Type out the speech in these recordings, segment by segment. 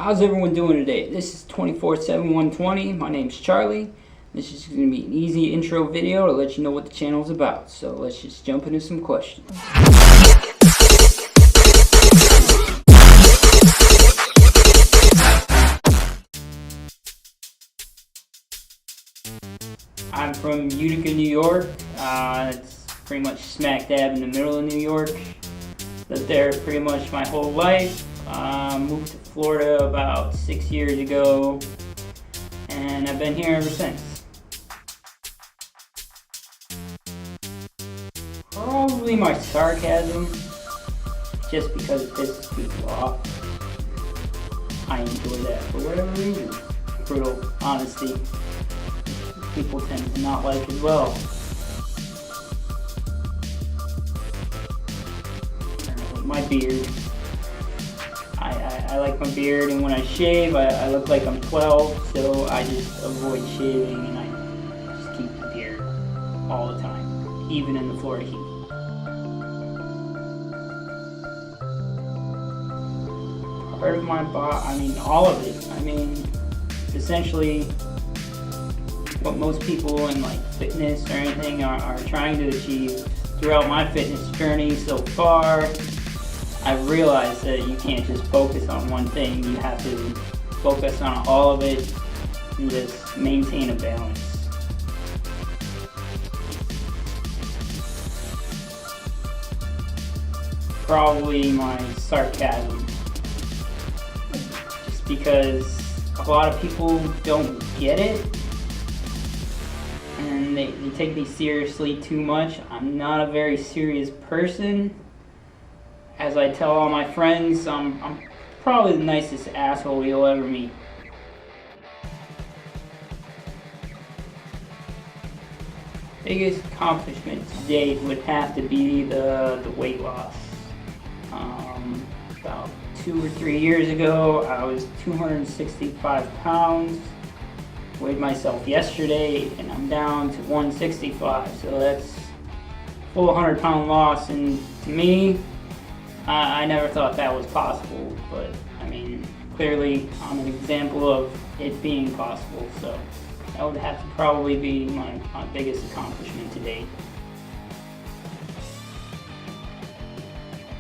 How's everyone doing today? This is 24/7/120. My name's Charlie. This is going to be an easy intro video to let you know what the channel is about. So let's just jump into some questions. I'm from Utica, New York. It's pretty much smack dab in the middle of New York. Lived there pretty much my whole life. Moved to Florida about 6 years ago, and I've been here ever since. Probably my sarcasm, just because it pisses people off. I enjoy that for whatever reason. Brutal honesty, people tend to not like as well. My beard. I like my beard, and when I shave, I look like I'm 12, so I just avoid shaving, and I just keep the beard all the time, even in the Florida heat. Part of my body, all of it. It's essentially what most people in fitness or anything are trying to achieve. Throughout my fitness journey so far, I've realized that you can't just focus on one thing. You have to focus on all of it and just maintain a balance. Probably my sarcasm. Just because a lot of people don't get it and they take me seriously too much. I'm not a very serious person. As I tell all my friends, I'm probably the nicest asshole you'll ever meet. Biggest accomplishment to date would have to be the weight loss. About 2 or 3 years ago, I was 265 pounds. Weighed myself yesterday, and I'm down to 165. So that's a full 100-pound loss, and to me, I never thought that was possible, but clearly I'm an example of it being possible, so that would have to probably be my biggest accomplishment to date.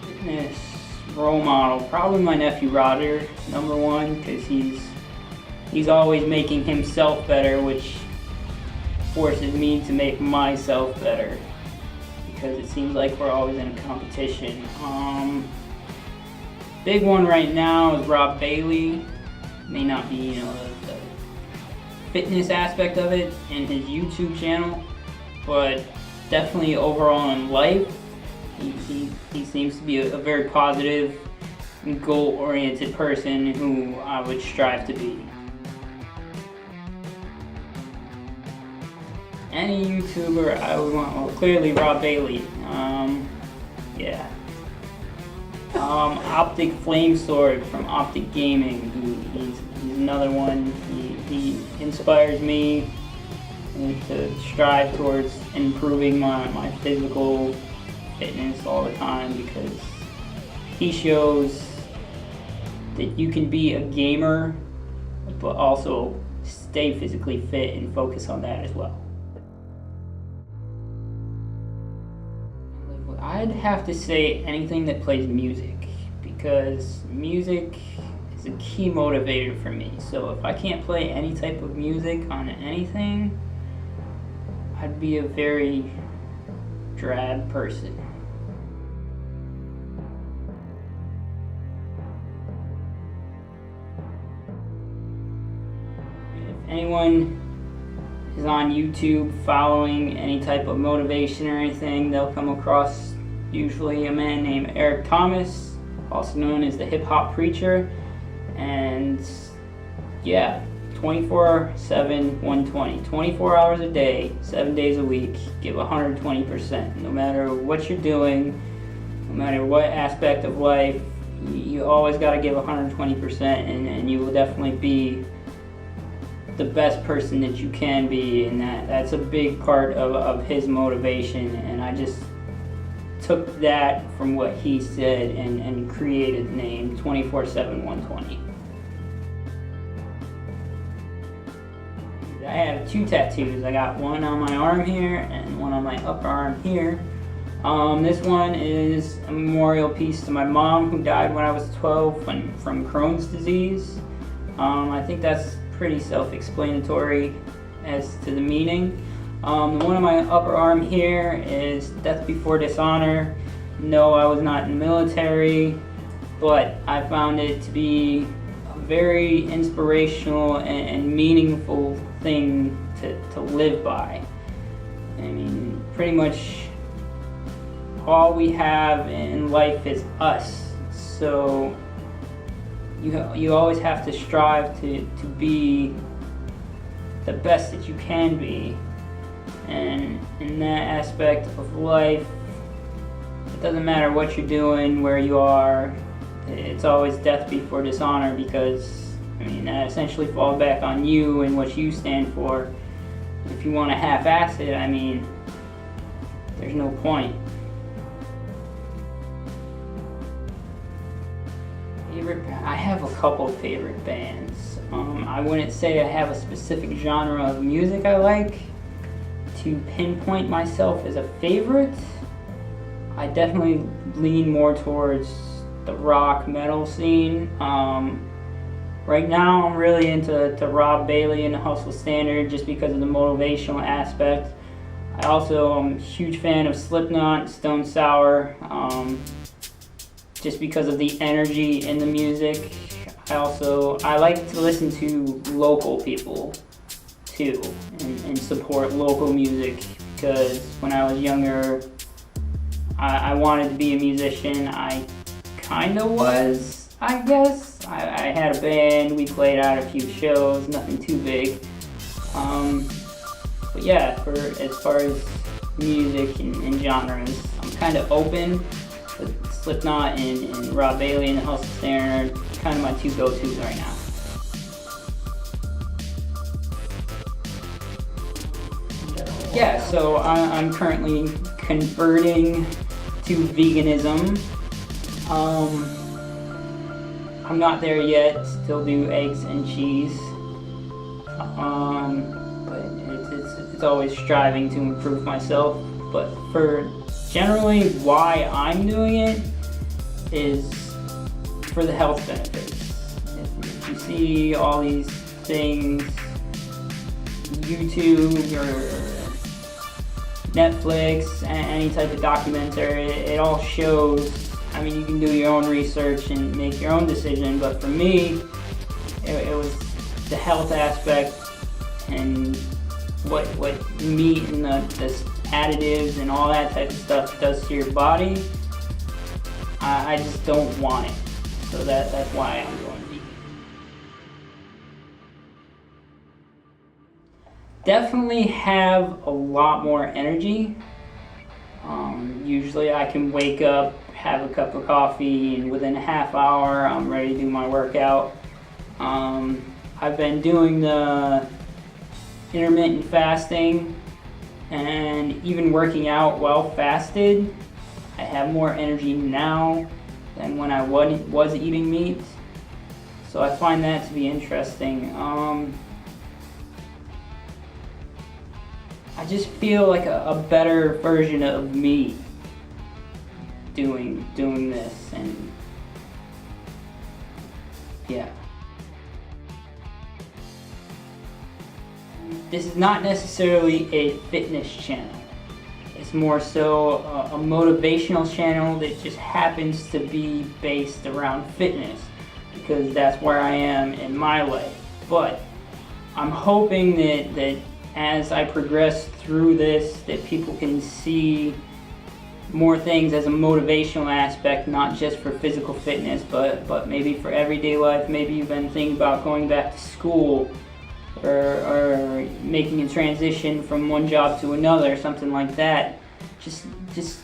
Fitness role model, probably my nephew Roger, number one, because he's always making himself better, which forces me to make myself better. Because it seems like we're always in a competition. Big one right now is Rob Bailey. May not be, the fitness aspect of it in his YouTube channel, but definitely overall in life, he seems to be a very positive and goal-oriented person who I would strive to be. Any YouTuber I would want, well, clearly Rob Bailey. Yeah. Optic Flame Sword from Optic Gaming. He's another one. He inspires me to strive towards improving my physical fitness all the time, because he shows that you can be a gamer but also stay physically fit and focus on that as well. I'd have to say anything that plays music, because music is a key motivator for me. So if I can't play any type of music on anything, I'd be a very drab person. If anyone is on YouTube following any type of motivation or anything, they'll come across usually a man named Eric Thomas, also known as the Hip Hop Preacher. And yeah, 24/7/120, 24 hours a day, 7 days a week, give 120%. No matter what you're doing, no matter what aspect of life, you always got to give 120%, and you will definitely be the best person that you can be, and that's a big part of his motivation. And I just took that from what he said and created the name 24/7/120. I have two tattoos. I got one on my arm here and one on my upper arm here. This one is a memorial piece to my mom who died when I was 12 from Crohn's disease. I think that's pretty self-explanatory as to the meaning. The one on my upper arm here is Death Before Dishonor. No, I was not in the military, but I found it to be a very inspirational and meaningful thing to live by. I mean, pretty much all we have in life is us. So you always have to strive to be the best that you can be. And in that aspect of life, it doesn't matter what you're doing, where you are, it's always death before dishonor, because I mean that essentially falls back on you and what you stand for. If you want to half-ass it, I mean, there's no point. I have a couple of favorite bands. I wouldn't say I have a specific genre of music I like to pinpoint myself as a favorite. I definitely lean more towards the rock metal scene. Right now I'm really into Rob Bailey and the Hustle Standard just because of the motivational aspect. I also am a huge fan of Slipknot, Stone Sour, just because of the energy in the music. I like to listen to local people too and support local music, because when I was younger I wanted to be a musician. I kinda was, I guess. I had a band, we played out a few shows, nothing too big. But yeah, as far as music and genres, I'm kinda open. But Slipknot and Rob Bailey and the Hustle Standard are kind of my two go-tos right now. Yeah, so I'm currently converting to veganism. I'm not there yet, still do eggs and cheese. But it's always striving to improve myself. But for generally why I'm doing it is for the health benefits. If you see all these things, YouTube or Netflix, any type of documentary, it all shows. I mean, you can do your own research and make your own decision, but for me, it was the health aspect and what meat and the additives and all that type of stuff does to your body. I just don't want it, so that's why I'm going vegan. Definitely have a lot more energy. Usually I can wake up, have a cup of coffee, and within a half hour I'm ready to do my workout. I've been doing the intermittent fasting, and even working out while fasted, I have more energy now than when I was eating meat. So I find that to be interesting. I just feel like a better version of me doing this, and yeah. This is not necessarily a fitness channel. It's more so a motivational channel that just happens to be based around fitness, because that's where I am in my life. But I'm hoping that as I progress through this, that people can see more things as a motivational aspect, not just for physical fitness, but maybe for everyday life. Maybe you've been thinking about going back to school, or making a transition from one job to another, something like that. Just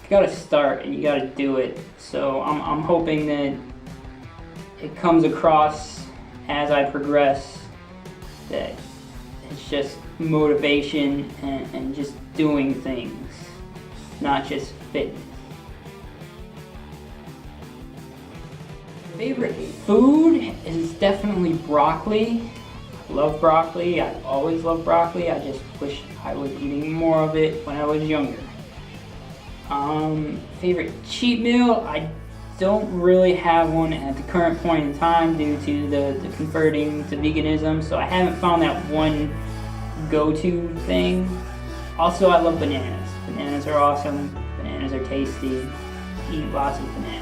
gotta start, and you gotta do it. So I'm hoping that it comes across as I progress that it's just motivation and just doing things, not just fitness. Favorite food is definitely broccoli. love broccoli. I've always loved broccoli. I just wish I was eating more of it when I was younger. Favorite cheat meal? I don't really have one at the current point in time due to the converting to veganism, so I haven't found that one go-to thing. Also, I love bananas. Bananas are awesome. Bananas are tasty. Eat lots of bananas.